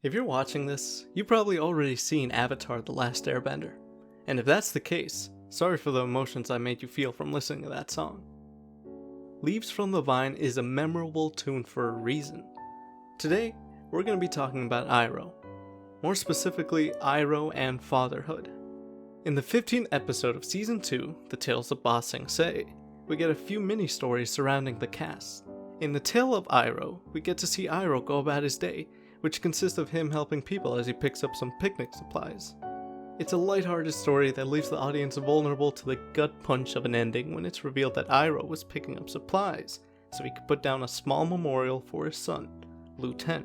If you're watching this, you've probably already seen Avatar: The Last Airbender. And if that's the case, sorry for the emotions I made you feel from listening to that song. Leaves from the Vine is a memorable tune for a reason. Today, we're going to be talking about Iroh. More specifically, Iroh and fatherhood. In the 15th episode of Season 2, The Tales of Ba Sing Se, we get a few mini-stories surrounding the cast. In the tale of Iroh, we get to see Iroh go about his day, which consists of him helping people as he picks up some picnic supplies. It's a lighthearted story that leaves the audience vulnerable to the gut punch of an ending when it's revealed that Iroh was picking up supplies so he could put down a small memorial for his son, Lu Ten.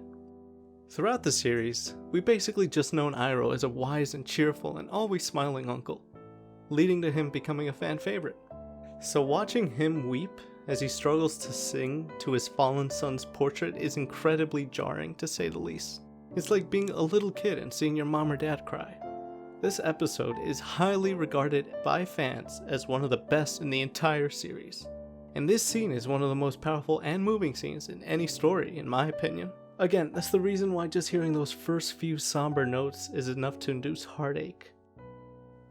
Throughout the series, we basically just known Iroh as a wise and cheerful and always smiling uncle, leading to him becoming a fan favorite. So watching him weep as he struggles to sing to his fallen son's portrait is incredibly jarring, to say the least. It's like being a little kid and seeing your mom or dad cry. This episode is highly regarded by fans as one of the best in the entire series. And this scene is one of the most powerful and moving scenes in any story, in my opinion. Again, that's the reason why just hearing those first few somber notes is enough to induce heartache.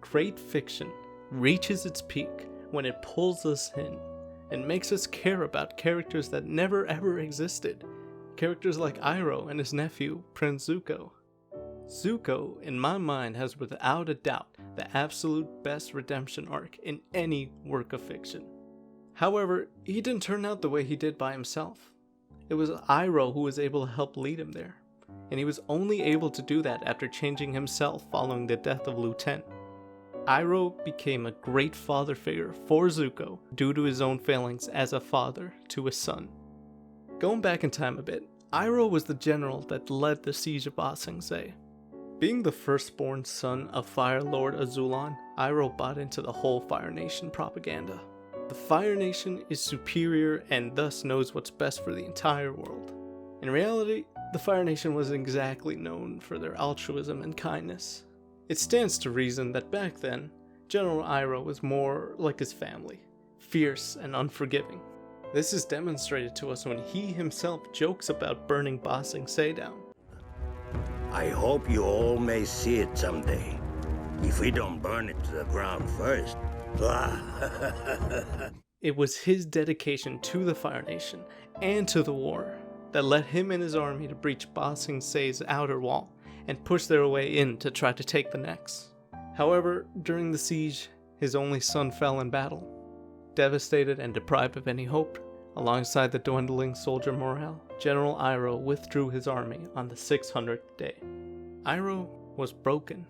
Great fiction reaches its peak when it pulls us in and makes us care about characters that never ever existed. Characters like Iroh and his nephew, Prince Zuko. Zuko, in my mind, has without a doubt the absolute best redemption arc in any work of fiction. However, he didn't turn out the way he did by himself. It was Iroh who was able to help lead him there, and he was only able to do that after changing himself following the death of Lu Ten. Iroh became a great father figure for Zuko due to his own failings as a father to his son. Going back in time a bit, Iroh was the general that led the siege of Ba Sing Se. Being the firstborn son of Fire Lord Azulon, Iroh bought into the whole Fire Nation propaganda. The Fire Nation is superior and thus knows what's best for the entire world. In reality, the Fire Nation wasn't exactly known for their altruism and kindness. It stands to reason that back then, General Iroh was more like his family, fierce and unforgiving. This is demonstrated to us when he himself jokes about burning Ba Sing Se down. I hope you all may see it someday, if we don't burn it to the ground first. It was his dedication to the Fire Nation and to the war that led him and his army to breach Ba Sing Se's outer wall and push their way in to try to take the next. However, during the siege, his only son fell in battle. Devastated and deprived of any hope, alongside the dwindling soldier morale, General Iroh withdrew his army on the 600th day. Iroh was broken.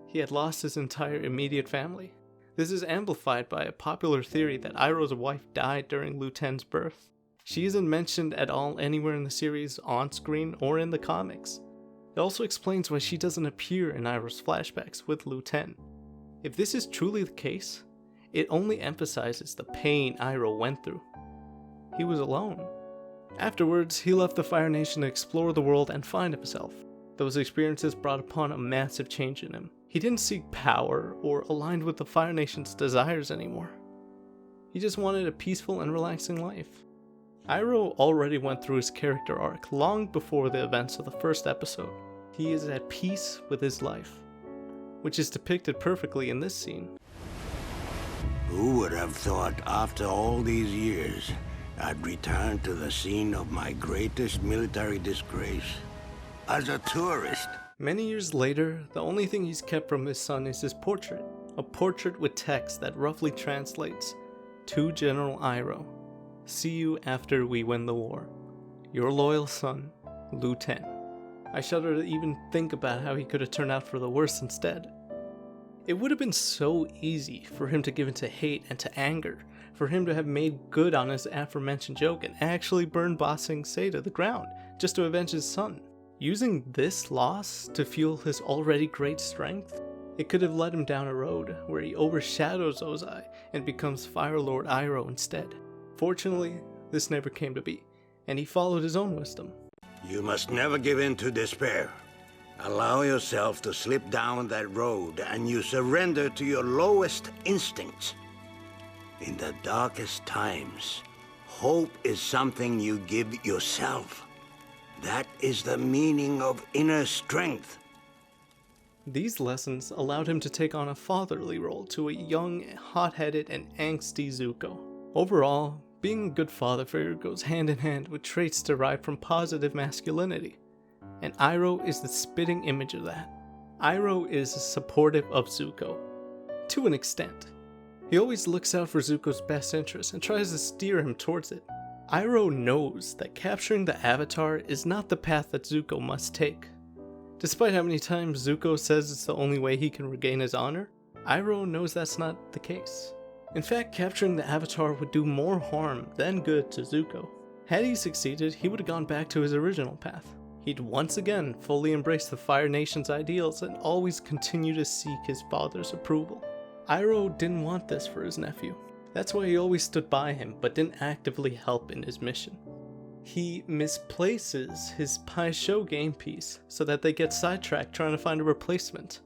He had lost his entire immediate family. This is amplified by a popular theory that Iroh's wife died during Lu Ten's birth. She isn't mentioned at all anywhere in the series, on screen, or in the comics. It also explains why she doesn't appear in Iroh's flashbacks with Lu Ten. If this is truly the case, it only emphasizes the pain Iroh went through. He was alone. Afterwards, he left the Fire Nation to explore the world and find himself. Those experiences brought upon a massive change in him. He didn't seek power or aligned with the Fire Nation's desires anymore. He just wanted a peaceful and relaxing life. Iroh already went through his character arc long before the events of the first episode. He is at peace with his life, which is depicted perfectly in this scene. Who would have thought after all these years I'd return to the scene of my greatest military disgrace as a tourist? Many years later, the only thing he's kept from his son is his portrait. A portrait with text that roughly translates, "To General Iroh. See you after we win the war. Your loyal son, Lu Ten." I shudder to even think about how he could have turned out for the worse instead. It would have been so easy for him to give in to hate and to anger, for him to have made good on his aforementioned joke and actually burn Ba Sing Se to the ground, just to avenge his son. Using this loss to fuel his already great strength, it could have led him down a road where he overshadows Ozai and becomes Fire Lord Iroh instead. Fortunately, this never came to be, and he followed his own wisdom. You must never give in to despair. Allow yourself to slip down that road and you surrender to your lowest instincts. In the darkest times, hope is something you give yourself. That is the meaning of inner strength. These lessons allowed him to take on a fatherly role to a young, hot-headed, and angsty Zuko. Overall, being a good father figure goes hand in hand with traits derived from positive masculinity, and Iroh is the spitting image of that. Iroh is supportive of Zuko, to an extent. He always looks out for Zuko's best interest and tries to steer him towards it. Iroh knows that capturing the Avatar is not the path that Zuko must take. Despite how many times Zuko says it's the only way he can regain his honor, Iroh knows that's not the case. In fact, capturing the Avatar would do more harm than good to Zuko. Had he succeeded, he would have gone back to his original path. He'd once again fully embrace the Fire Nation's ideals and always continue to seek his father's approval. Iroh didn't want this for his nephew. That's why he always stood by him, but didn't actively help in his mission. He misplaces his Pai Sho game piece so that they get sidetracked trying to find a replacement.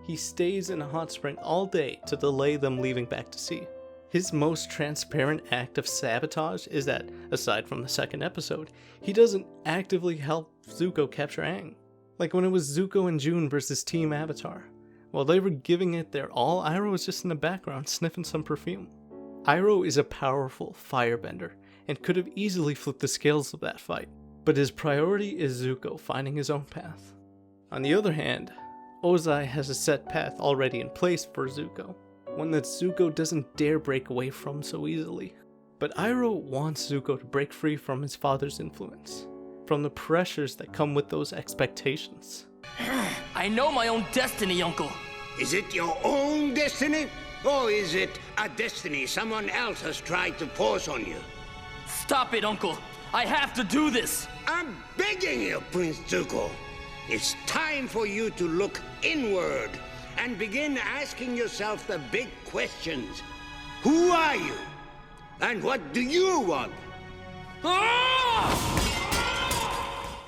He stays in a hot spring all day to delay them leaving back to sea. His most transparent act of sabotage is that, aside from the second episode, he doesn't actively help Zuko capture Aang. Like when it was Zuko and June versus Team Avatar. While they were giving it their all, Iroh was just in the background sniffing some perfume. Iroh is a powerful firebender, and could have easily flipped the scales of that fight, but his priority is Zuko finding his own path. On the other hand, Ozai has a set path already in place for Zuko, one that Zuko doesn't dare break away from so easily. But Iroh wants Zuko to break free from his father's influence, from the pressures that come with those expectations. I know my own destiny, Uncle. Is it your own destiny? Or is it a destiny someone else has tried to force on you? Stop it, Uncle. I have to do this. I'm begging you, Prince Zuko. It's time for you to look inward and begin asking yourself the big questions. Who are you? And what do you want?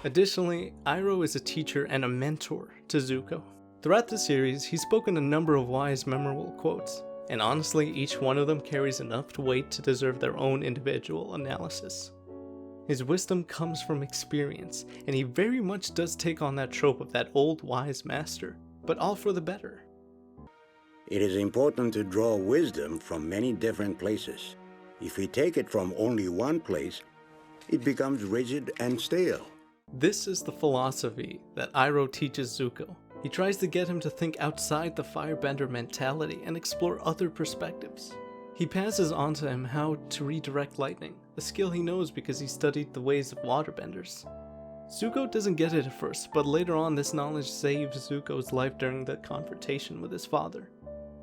Additionally, Iroh is a teacher and a mentor to Zuko. Throughout the series, he's spoken a number of wise, memorable quotes, and honestly, each one of them carries enough weight to deserve their own individual analysis. His wisdom comes from experience, and he very much does take on that trope of that old wise master, but all for the better. It is important to draw wisdom from many different places. If we take it from only one place, it becomes rigid and stale. This is the philosophy that Iroh teaches Zuko. He tries to get him to think outside the firebender mentality and explore other perspectives. He passes on to him how to redirect lightning, a skill he knows because he studied the ways of waterbenders. Zuko doesn't get it at first, but later on this knowledge saves Zuko's life during the confrontation with his father.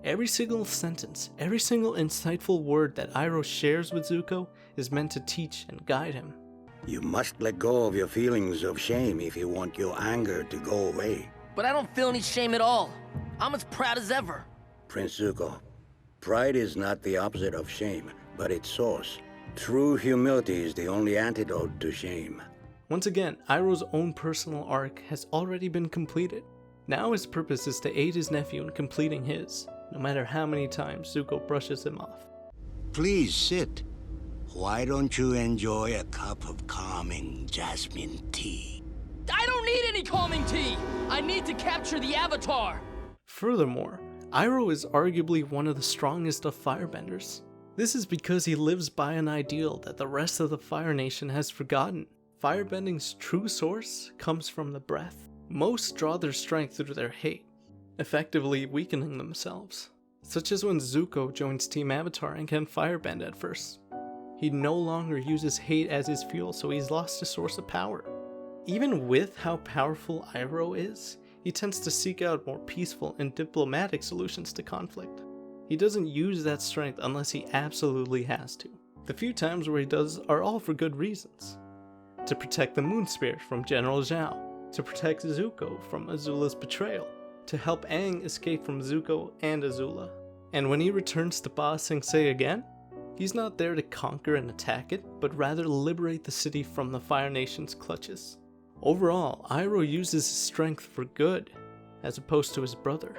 Every single sentence, every single insightful word that Iroh shares with Zuko is meant to teach and guide him. You must let go of your feelings of shame if you want your anger to go away. But I don't feel any shame at all. I'm as proud as ever. Prince Zuko, pride is not the opposite of shame, but its source. True humility is the only antidote to shame. Once again, Iroh's own personal arc has already been completed. Now his purpose is to aid his nephew in completing his, no matter how many times Zuko brushes him off. Please sit. Why don't you enjoy a cup of calming jasmine tea? I don't need any calming tea! I need to capture the Avatar! Furthermore, Iroh is arguably one of the strongest of firebenders. This is because he lives by an ideal that the rest of the Fire Nation has forgotten. Firebending's true source comes from the breath. Most draw their strength through their hate, effectively weakening themselves. Such as when Zuko joins Team Avatar and can firebend at first. He no longer uses hate as his fuel, so he's lost his source of power. Even with how powerful Iroh is, he tends to seek out more peaceful and diplomatic solutions to conflict. He doesn't use that strength unless he absolutely has to. The few times where he does are all for good reasons. To protect the Moon Spirit from General Zhao, to protect Zuko from Azula's betrayal, to help Aang escape from Zuko and Azula. And when he returns to Ba Sing Se again, he's not there to conquer and attack it, but rather liberate the city from the Fire Nation's clutches. Overall, Iroh uses his strength for good, as opposed to his brother.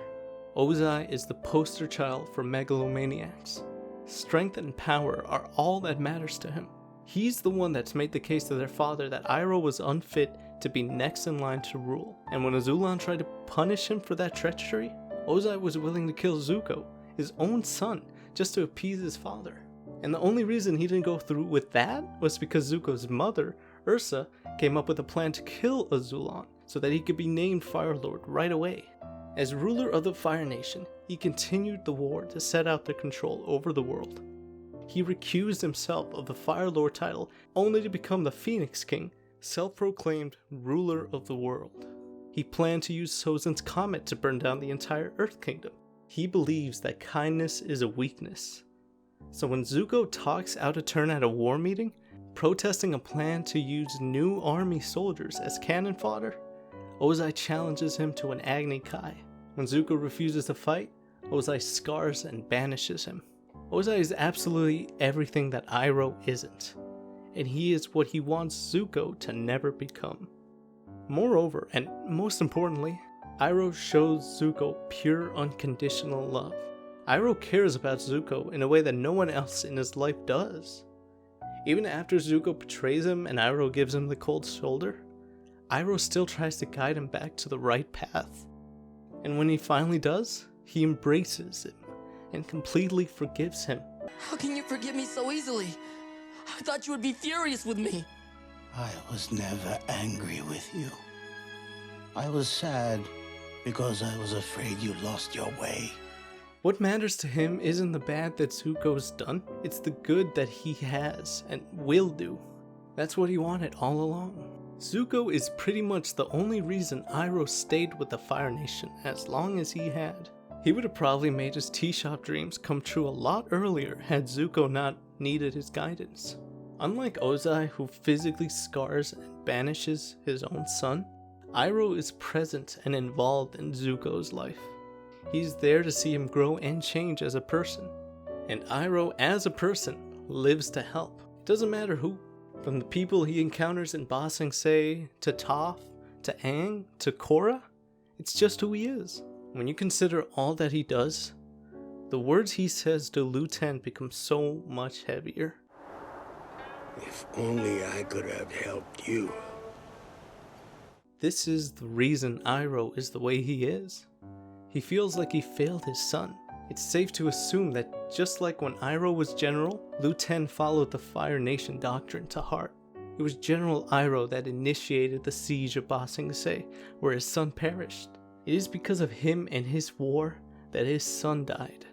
Ozai is the poster child for megalomaniacs. strength and power are all that matters to him. He's the one that's made the case to their father that Iroh was unfit to be next in line to rule. And when Azulon tried to punish him for that treachery, Ozai was willing to kill Zuko, his own son, just to appease his father. And the only reason he didn't go through with that was because Zuko's mother, Ursa, came up with a plan to kill Azulon so that he could be named Fire Lord right away. As ruler of the Fire Nation, he continued the war to set out their control over the world. He recused himself of the Fire Lord title only to become the Phoenix King, self-proclaimed ruler of the world. He planned to use Sozin's comet to burn down the entire Earth Kingdom. He believes that kindness is a weakness. So when Zuko talks out a turn at a war meeting, protesting a plan to use new army soldiers as cannon fodder, Ozai challenges him to an Agni Kai. When Zuko refuses to fight, Ozai scars and banishes him. Ozai is absolutely everything that Iroh isn't, and he is what he wants Zuko to never become. Moreover, and most importantly, Iroh shows Zuko pure unconditional love. Iroh cares about Zuko in a way that no one else in his life does. Even after Zuko betrays him and Iroh gives him the cold shoulder, Iroh still tries to guide him back to the right path. And when he finally does, he embraces him and completely forgives him. How can you forgive me so easily? I thought you would be furious with me. I was never angry with you. I was sad because I was afraid you lost your way. What matters to him isn't the bad that Zuko's done, it's the good that he has and will do. That's what he wanted all along. Zuko is pretty much the only reason Iroh stayed with the Fire Nation as long as he had. He would have probably made his tea shop dreams come true a lot earlier had Zuko not needed his guidance. Unlike Ozai, who physically scars and banishes his own son, Iroh is present and involved in Zuko's life. He's there to see him grow and change as a person. And Iroh, as a person, lives to help. It doesn't matter who. From the people he encounters in Ba Sing Se, to Toph, to Aang, to Korra, it's just who he is. When you consider all that he does, the words he says to Lu Ten become so much heavier. If only I could have helped you. This is the reason Iroh is the way he is. He feels like he failed his son. It's safe to assume that just like when Iroh was general, Lu Ten followed the Fire Nation doctrine to heart. It was General Iroh that initiated the siege of Ba Sing Se, where his son perished. It is because of him and his war that his son died.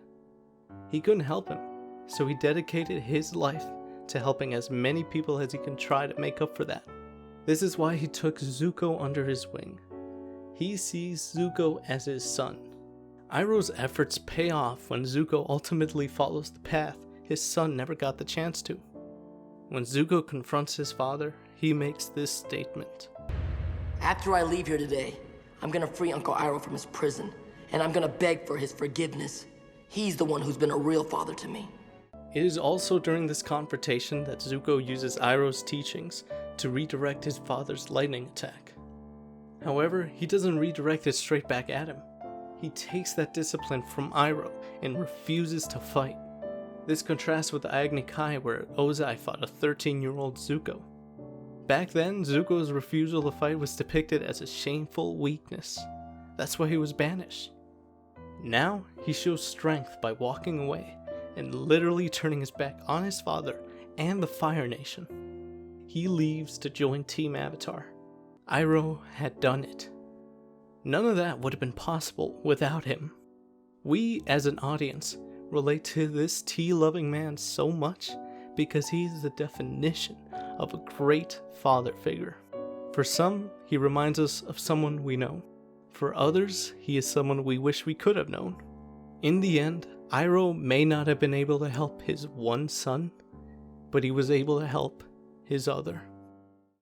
He couldn't help him, so he dedicated his life to helping as many people as he can try to make up for that. This is why he took Zuko under his wing. He sees Zuko as his son. Iroh's efforts pay off when Zuko ultimately follows the path his son never got the chance to. When Zuko confronts his father, he makes this statement. After I leave here today, I'm gonna free Uncle Iroh from his prison, and I'm gonna beg for his forgiveness. He's the one who's been a real father to me. It is also during this confrontation that Zuko uses Iroh's teachings to redirect his father's lightning attack. However, he doesn't redirect it straight back at him. He takes that discipline from Iroh and refuses to fight. This contrasts with the Agni Kai where Ozai fought a 13-year-old Zuko. Back then, Zuko's refusal to fight was depicted as a shameful weakness. That's why he was banished. Now, he shows strength by walking away and literally turning his back on his father and the Fire Nation. He leaves to join Team Avatar. Iroh had done it. None of that would have been possible without him. We, as an audience, relate to this tea-loving man so much because he's the definition of a great father figure. For some, he reminds us of someone we know. For others, he is someone we wish we could have known. In the end, Iroh may not have been able to help his one son, but he was able to help his other.